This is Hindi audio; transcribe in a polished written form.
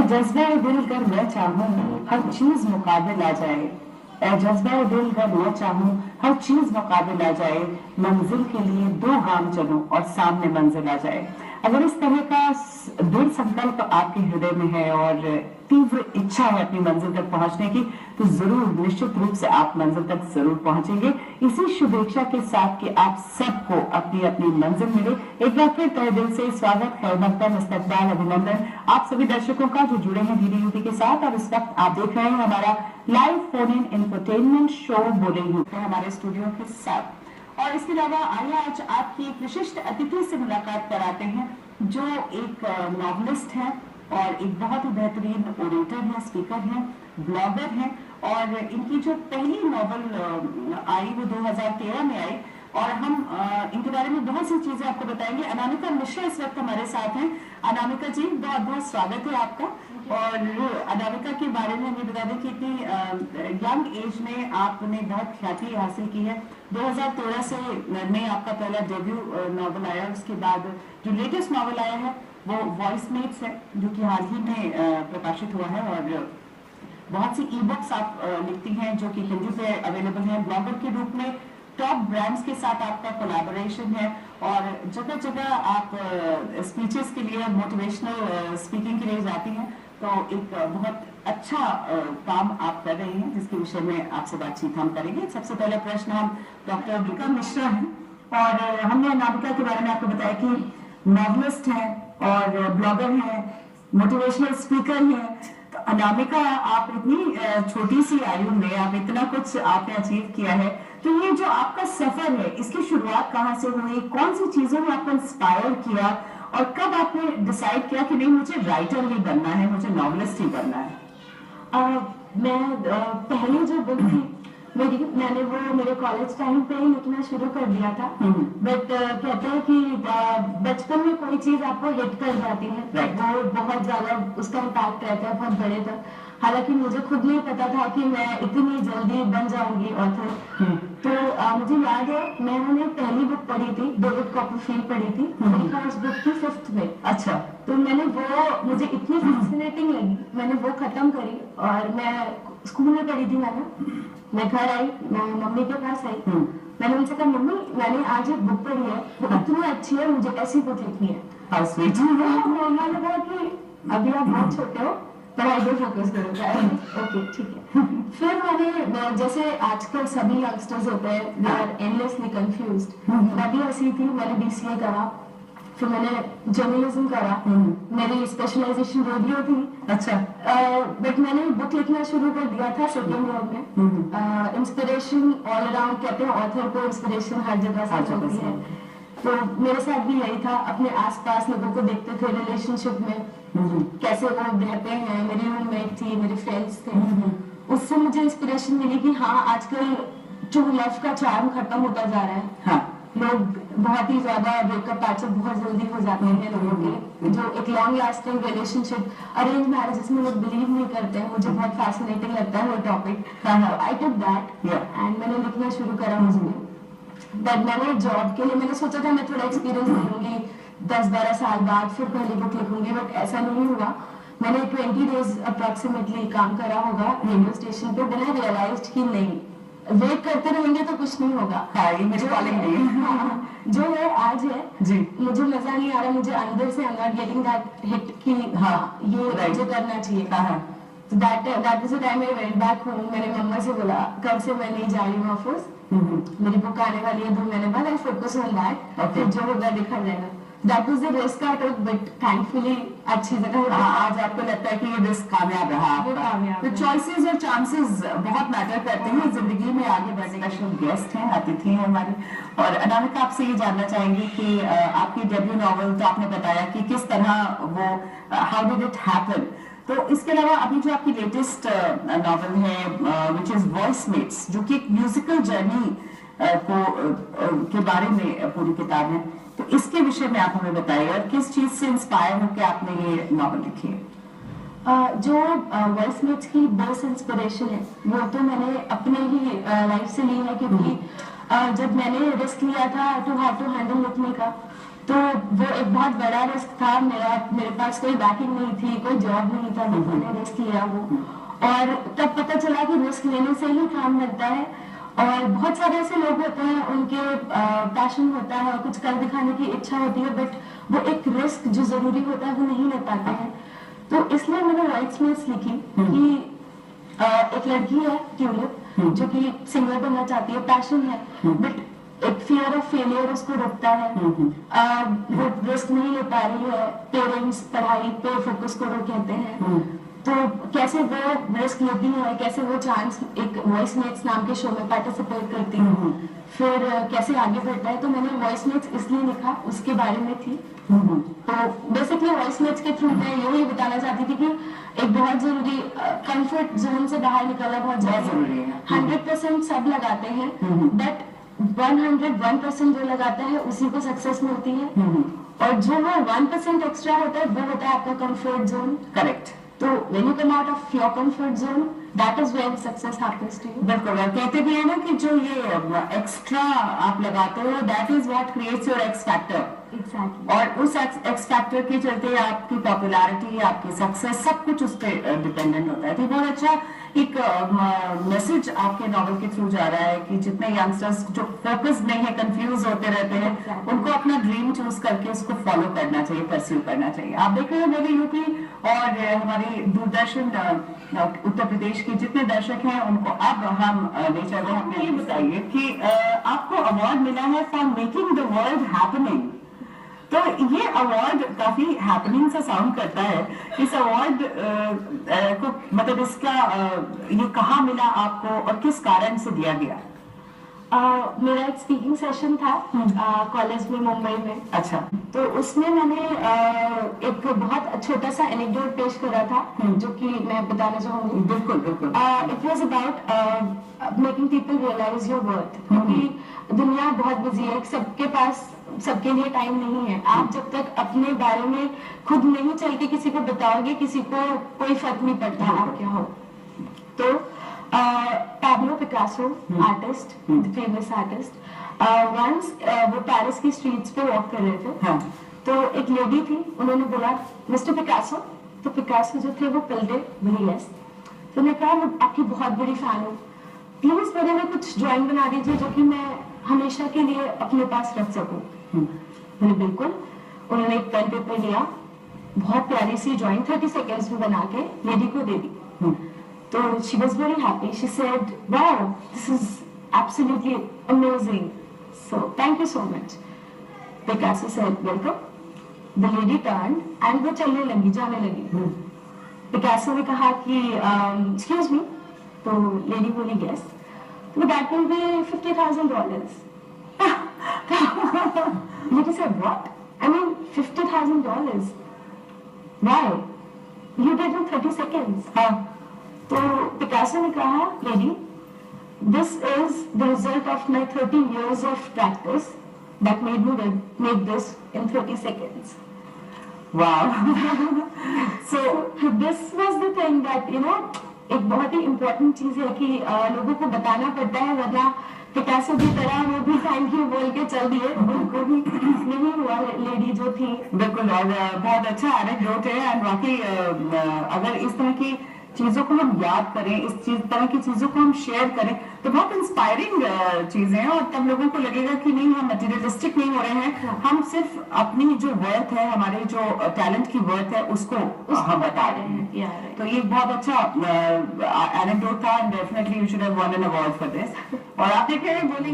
जज्बा दिल कर मैं चाहूँ हर चीज मुकाबिल आ जाए। ऐ जज्बा दिल कर मैं चाहूँ हर चीज मुकाबिल आ जाए। मंजिल के लिए दो गाम चलूं और सामने मंजिल आ जाए। अगर इस तरह का दृढ़ संकल्प आपके हृदय में है और तीव्र इच्छा है अपनी मंजिल तक पहुंचने की, तो जरूर निश्चित रूप से आप मंजिल तक जरूर पहुंचेंगे। इसी शुभेच्छा के साथ कि आप सबको अपनी अपनी मंजिल मिले, एक बार फिर तहे दिल से स्वागत, खैर मकदम, इस्तकबाल, अभिनंदन आप सभी दर्शकों का जो जुड़े हैं डीडी यूपी के साथ। और इस वक्त आप देख रहे हैं हमारा live phone in infotainment show बोले यूपी हमारे स्टूडियो के साथ। और इसके अलावा आइए आज आपकी एक विशिष्ट अतिथि से मुलाकात कराते हैं जो एक नॉवलिस्ट है और एक बहुत ही बेहतरीन ओरेटर है, स्पीकर है, ब्लॉगर है। और इनकी जो पहली नॉवल आई वो 2013 में आई और हम इनके बारे में बहुत सी चीजें आपको बताएंगे। अनामिका मिश्रा इस वक्त हमारे साथ हैं। अनामिका जी, बहुत बहुत स्वागत है आपका। और अनामिका के बारे में हमें बता दें कि इतनी यंग एज में आपने बहुत ख्याति हासिल की है। 2013 से में आपका पहला डेब्यू नॉवल आया, उसके बाद जो लेटेस्ट नॉवल आया है वो वॉइसमेट्स है, जो कि हाल ही में प्रकाशित हुआ है। और बहुत सी ई बुक्स आप लिखती हैं जो कि हिंदी पे अवेलेबल हैं। ब्लॉगर के रूप में टॉप ब्रांड्स के साथ आपका कोलैबोरेशन है और जगह जगह आप स्पीचेस के लिए, मोटिवेशनल स्पीकिंग के लिए जाती हैं। तो एक बहुत अच्छा काम आप कर रही हैं, जिसके विषय में आपसे बातचीत हम करेंगे। सबसे पहला प्रश्न हम डॉक्टर अनामिका मिश्रा हैं और हमने अनामिका के बारे में आपको बताया कि नॉवलिस्ट हैं और ब्लॉगर हैं, मोटिवेशनल स्पीकर हैं। तो अनामिका, आप इतनी छोटी सी आयु में आप इतना कुछ आपने अचीव किया है, तो ये जो आपका सफर है इसकी शुरुआत कहाँ से हुई, कौन सी चीजों ने आपको इंस्पायर किया और कब आपने डिसाइड किया कि नहीं मुझे राइटर ही बनना है, मुझे नॉवलिस्ट ही बनना है? मैं पहली जो बुक थी मैंने वो मेरे कॉलेज टाइम पे ही लिखना शुरू कर दिया था। बट कहते हैं कि बचपन में कोई चीज आपको हिट कर जाती है, वो बहुत ज्यादा उसका इम्पैक्ट रहता है बहुत बड़े तक। हालांकि मुझे खुद नहीं पता था कि मैं इतनी जल्दी बन जाऊंगी ऑथर। तो मुझे याद है मैंने पहली बुक पढ़ी थी, डेविड कॉपरफील्ड पढ़ी थी। मेरी फर्स्ट बुक थी 5th में। अच्छा। तो मैंने वो, मुझे इतनी फैसिनेटिंग लगी, मैंने वो खत्म करी और मैं स्कूल में पढ़ी थी। मैं घर आई, मैं मम्मी के पास आई, मैंने उनसे कहा मम्मी मैंने आज एक बुक पढ़ी है, वो इतनी अच्छी है, मुझे ऐसी बुक लिखनी है। मम्मा ने कहा कि अभी आप बहुत छोटे हो, पढ़ाई पे फोकस करो। ओके ठीक है। फिर मैंने, जैसे आजकल सभी यंगस्टर्स होते हैं, दे आर एंडलेसली कंफ्यूज्ड। मैं भी ऐसी थी, मैंने BCA करा, फिर मैंने जर्नलिज्म करा, मेरी स्पेशलाइजेशन रेडियो थी। अच्छा। बट मैंने बुक लिखना शुरू कर दिया था सेकेंड ईयर में। इंस्पिरेशन ऑल अराउंड, कहते हैं ऑथर को इंस्पिरेशन हर जगह से मिलती है। तो मेरे साथ भी यही था, अपने आसपास लोगों को देखते थे रिलेशनशिप में कैसे वो रहते हैं। मेरी रूममेट थी, मेरे फ्रेंड्स थे, उससे मुझे इंस्पिरेशन मिली कि हाँ आजकल जो लव का चार्म खत्म होता जा रहा है। हाँ। लोग बहुत ही ज्यादा ब्रेकअप पैचअप बहुत जल्दी हो जाते हैं लोगों के, जो एक long lasting relationship, arrange marriages में लोग बिलीव नहीं करते हैं। मुझे बहुत फैसिनेटिंग लगता है वो topic. I took that and मैंने लिखना शुरू करा उसमें। बट मैंने जॉब के लिए मैंने सोचा था मैं थोड़ा एक्सपीरियंस लूंगी 10-12 साल बाद, फिर पहली बुक लिखूंगी, बट ऐसा नहीं हुआ। मैंने 20 डेज अप्रोक्सीमेटली काम करा होगा रेडियो स्टेशन पे। मैंने रियलाइज कि नहीं, वेट करते रहेंगे तो कुछ नहीं होगा। जो है आज है जी, मुझे मजा नहीं आ रहा, मुझे अंदर से I'm not getting that hit कि हाँ ये मुझे करना चाहिए। तो that was the time I went back home। मैंने मम्मा से बोला कल से मैं नहीं जा रही हूँ ऑफिस, मेरी बुक आने वाली है 2 महीने बाद, I focus on that, फिर जो होगा देखा जाएगा। That was the risk I took, but thankfully अच्छी जगह। आज आपको लगता है कि ये रिस्क कामयाब रहा आपका? तो चॉइसेस और चांसेस बहुत मैटर करते हैं जिंदगी में आगे बढ़ने का। स्पेशल गेस्ट हैं, अतिथि हैं हमारे। और अनामिका, आपसे ये जानना चाहेंगे कि आपकी डेब्यू नॉवल तो आपने बताया कि किस तरह वो, हाउ डिड इट हैपन। तो इसके अलावा अभी जो आपकी लेटेस्ट नॉवल है विच इज वॉइसमेट्स, जो कि एक म्यूजिकल जर्नी के बारे में पूरी किताब है, तो इसके विषय में आप हमें बताइए और किस चीज से इंस्पायर होकर आपने ये नॉवल लिखी है? जो वॉइसमेट्स की बेस्ट इंस्पिरेशन है वो तो मैंने अपने ही लाइफ से ली है, क्योंकि जब मैंने रिस्क लिया था टू हैंडल लिखने का, तो वो एक बहुत बड़ा रिस्क था मेरे पास कोई बैकिंग नहीं थी, कोई जॉब नहीं था, तो मैंने रिस्क लिया वो। और तब पता चला कि रिस्क लेने से ही काम मिलता है। और बहुत सारे ऐसे लोग होते हैं, उनके पैशन होता है, कुछ कर दिखाने की इच्छा होती है, बट वो एक रिस्क जो जरूरी होता है वो नहीं ले पाते हैं। तो इसलिए मैंने राइट्समेट्स लिखी कि एक लड़की है ट्यूलिप, जो कि सिंगर बनना चाहती है, पैशन है, बट एक फियर ऑफ फेलियर उसको रोकता है। वो रिस्क नहीं ले पा रही है, पेरेंट्स पढ़ाई पे फोकस करो कहते हैं, तो कैसे वो रिस्क लेती है, कैसे वो चांस एक वॉइस मेट्स नाम के शो में पार्टिसिपेट करती है, फिर कैसे आगे बढ़ता है। तो मैंने वॉइस मेट्स इसलिए लिखा, उसके बारे में थी। तो बेसिकली वॉइस मेट्स के थ्रू मैं यही बताना चाहती थी कि एक बहुत जरूरी कंफर्ट जोन से बाहर निकलना बहुत जरूरी है। 100% सब लगाते हैं, बट 101% जो लगाता है उसी को सक्सेस मिलती है, और जो वो 1% एक्स्ट्रा होता है वो होता है आपका कंफर्ट जोन। करेक्ट। तो when you come out of your comfort zone, that is when success happens to you. बिल्कुल, कहते भी है ना कि जो ये एक्स्ट्रा आप लगाते हो, that is what creates your X factor. Exactly. और उस एक्स फैक्टर के चलते आपकी पॉपुलैरिटी, आपकी सक्सेस, सब कुछ उस पर डिपेंडेंट होता है। तो बहुत अच्छा एक मैसेज आपके नॉवल के थ्रू जा रहा है कि जितने यंगस्टर्स जो फोकस नहीं है, कंफ्यूज होते रहते हैं, उनको अपना ड्रीम चूज करके उसको फॉलो करना चाहिए, परस्यू करना चाहिए। आप देख रहे हैं मेरे यूपी और हमारी दूरदर्शन उत्तर प्रदेश के जितने दर्शक हैं, उनको अब हम ले चल रहे हैं। आपने ये बताइए कि आपको अवार्ड मिला है for making the world happening. तो ये अवार्ड काफी हैपनिंग सा साउंड करता है। इस अवार्ड को मतलब इसका ये कहाँ मिला आपको और किस कारण से दिया गया? मेरा एक स्पीकिंग सेशन था कॉलेज में, मुंबई में। अच्छा। तो उसमें मैंने एक बहुत छोटा सा एनेक्डोट पेश करा था, जो कि मैं बताना चाहूंगी। बिल्कुल बिल्कुल। It was about making people realise your worth, क्योंकि दुनिया बहुत बिजी है, सबके पास सबके लिए टाइम नहीं है। आप जब तक अपने बारे में खुद नहीं चल के किसी को बताओगे, किसी को कोई फर्क नहीं पड़ता आप क्या हो। तो Pablo Picasso, artist, the famous artist, once वो पेरिस की स्ट्रीट्स पे वॉक कर रहे थे। हाँ। तो एक लेडी थी, उन्होंने बोला मिस्टर पिकासो। तो पिकासो जो थे वो पलटे, बोले यस। तो मैं कहा मैं आपकी बहुत बड़ी फैन हूँ, प्लीज मेरे में कुछ ड्राइंग बना दीजिए जो कि मैं हमेशा के लिए अपने पास रख सकूँ। मैंने बिल्कुल, उन्होंने एक पेन पेपर लिया, बहुत प्यारी सी ड्राइंग 30 सेकेंड्स में बना के लेडी को दे दी। तो she was very happy. She said, "Wow, this is absolutely amazing. So thank you so much." Picasso said, "Welcome." The lady turned and वो चलने लगी, जाने लगी। Picasso ने कहा कि excuse me, तो लेडी बोली yes. तो that will be $50,000. Lady said, "What? I mean $50,000? Why? You did in 30 seconds." तो पिकासो ने कहा, lady, this is the result of my 30 years of practice that made me make this in 30 seconds. Wow. So this was the thing that एक बहुत ही इम्पोर्टेंट चीज है कि लोगों को बताना पड़ता है, वरना पिकासो की तरह वो भी थैंक यू बोल के चल दिए, उनको भी नहीं हुआ लेडी जो थी। बिल्कुल, और बहुत अच्छा एनेक्डोट है। एंड वाकई अगर इस तरह की चीजों को हम याद करें, तरह की चीजों को हम शेयर करें, तो बहुत इंस्पायरिंग चीजें हैं। और तब लोगों को लगेगा कि नहीं, हम मटेरियलिस्टिक नहीं हो रहे हैं, हम सिर्फ अपनी जो वर्थ है, हमारे जो टैलेंट की वर्थ है, उसको हम बता रहे हैं। तो ये बहुत अच्छा एनेक्डोट था, and definitely you should have one an award for this. और आप देख रहे हैं बोली